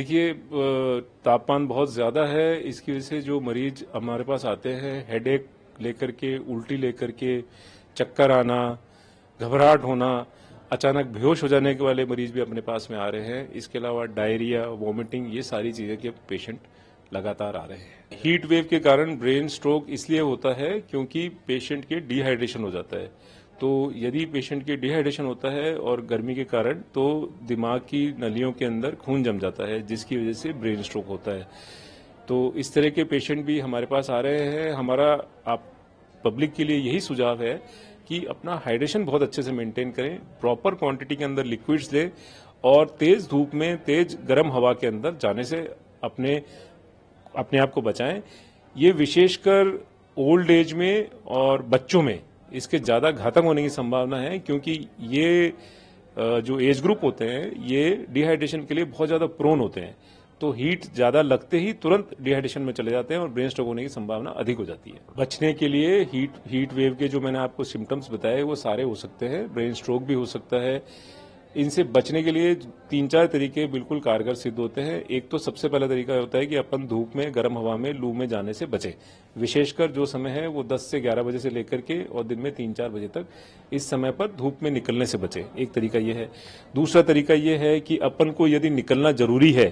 देखिए, तापमान बहुत ज़्यादा है। इसकी वजह से जो मरीज हमारे पास आते हैं, हेडेक लेकर के, उल्टी लेकर के, चक्कर आना, घबराहट होना, अचानक बेहोश हो जाने के वाले मरीज भी अपने पास में आ रहे हैं। इसके अलावा डायरिया, वॉमिटिंग, ये सारी चीज़ें के पेशेंट लगातार आ रहे हैं। हीट वेव के कारण ब्रेन स्ट्रोक इसलिए होता है क्योंकि पेशेंट के डिहाइड्रेशन हो जाता है। तो यदि पेशेंट के डिहाइड्रेशन होता है और गर्मी के कारण, तो दिमाग की नलियों के अंदर खून जम जाता है, जिसकी वजह से ब्रेन स्ट्रोक होता है। तो इस तरह के पेशेंट भी हमारे पास आ रहे हैं। हमारा आप पब्लिक के लिए यही सुझाव है कि अपना हाइड्रेशन बहुत अच्छे से मेंटेन करें, प्रॉपर क्वांटिटी के अंदर लिक्विड्स लें और तेज धूप में, तेज गर्म हवा के अंदर जाने से अपने आप को बचाएं। ये विशेषकर ओल्ड एज में और बच्चों में इसके ज़्यादा घातक होने की संभावना है, क्योंकि ये जो एज ग्रुप होते हैं ये डिहाइड्रेशन के लिए बहुत ज़्यादा प्रोन होते हैं। तो हीट ज़्यादा लगते ही तुरंत डिहाइड्रेशन में चले जाते हैं और ब्रेन स्ट्रोक होने की संभावना अधिक हो जाती है। बचने के लिए हीट वेव के जो मैंने आपको सिम्टम्स बताए वो सारे हो सकते हैं। ब्रेन स्ट्रोक भी हो सकता है। इनसे बचने के लिए 3-4 तरीके बिल्कुल कारगर सिद्ध होते हैं। एक तो सबसे पहला तरीका होता है कि अपन धूप में, गर्म हवा में, लू में जाने से बचें। विशेषकर जो समय है वो 10 से 11 बजे से लेकर के और दिन में 3-4 बजे तक, इस समय पर धूप में निकलने से बचें। एक तरीका ये है। दूसरा तरीका ये है कि अपन को यदि निकलना जरूरी है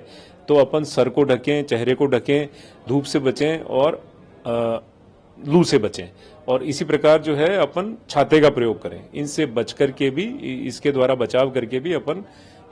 तो अपन सर को ढकें, चेहरे को ढकें, धूप से बचें और लू से बचें। और इसी प्रकार जो है अपन छाते का प्रयोग करें। इनसे बच करके भी, इसके द्वारा बचाव करके भी अपन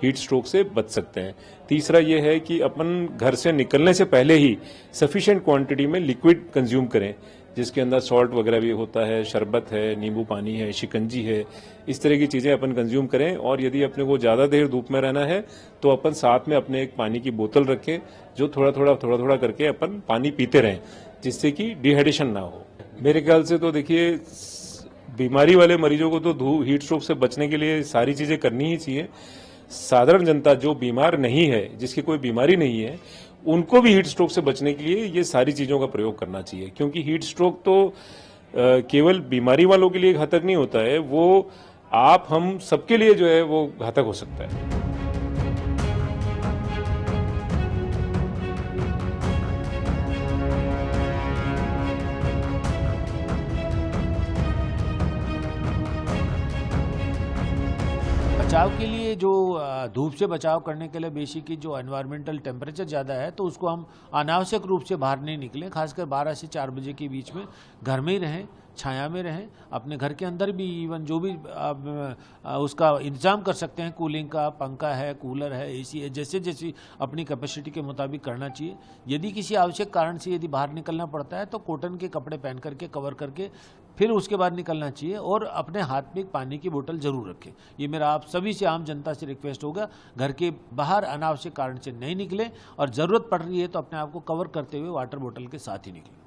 हीट स्ट्रोक से बच सकते हैं। तीसरा ये है कि अपन घर से निकलने से पहले ही सफिशिएंट क्वांटिटी में लिक्विड कंज्यूम करें, जिसके अंदर सॉल्ट वगैरह भी होता है, शरबत है, नींबू पानी है, शिकंजी है, इस तरह की चीज़ें अपन कंज्यूम करें। और यदि अपने को ज़्यादा देर धूप में रहना है तो अपन साथ में अपने एक पानी की बोतल रखें, जो थोड़ा थोड़ा करके अपन पानी पीते रहें, जिससे कि डिहाइड्रेशन ना हो। मेरे ख्याल से तो देखिए, बीमारी वाले मरीजों को तो हीट स्ट्रोक से बचने के लिए सारी चीज़ें करनी ही चाहिए। साधारण जनता जो बीमार नहीं है, जिसकी कोई बीमारी नहीं है, उनको भी हीट स्ट्रोक से बचने के लिए ये सारी चीज़ों का प्रयोग करना चाहिए। क्योंकि हीट स्ट्रोक तो केवल बीमारी वालों के लिए घातक नहीं होता है, वो आप हम सबके लिए जो है वो घातक हो सकता है। बचाव के लिए जो धूप से बचाव करने के लिए बेसिकली जो एनवायरमेंटल टेम्परेचर ज़्यादा है, तो उसको हम अनावश्यक रूप से बाहर नहीं निकलें। खासकर 12 से 4 बजे के बीच में घर में ही रहें, छाया में रहें। अपने घर के अंदर भी इवन जो भी उसका इंतजाम कर सकते हैं, कूलिंग का, पंखा है, कूलर है, एसी है, जैसे जैसी अपनी कैपेसिटी के मुताबिक करना चाहिए। यदि किसी आवश्यक कारण से यदि बाहर निकलना पड़ता है तो कॉटन के कपड़े पहन करके, कवर करके फिर उसके बाद निकलना चाहिए। और अपने हाथ में एक पानी की बोतल जरूर रखें। ये मेरा आप सभी से, आम जनता से रिक्वेस्ट होगा, घर के बाहर अनावश्यक कारण से नहीं निकलें और ज़रूरत पड़ रही है तो अपने आप को कवर करते हुए वाटर बोतल के साथ ही निकलें।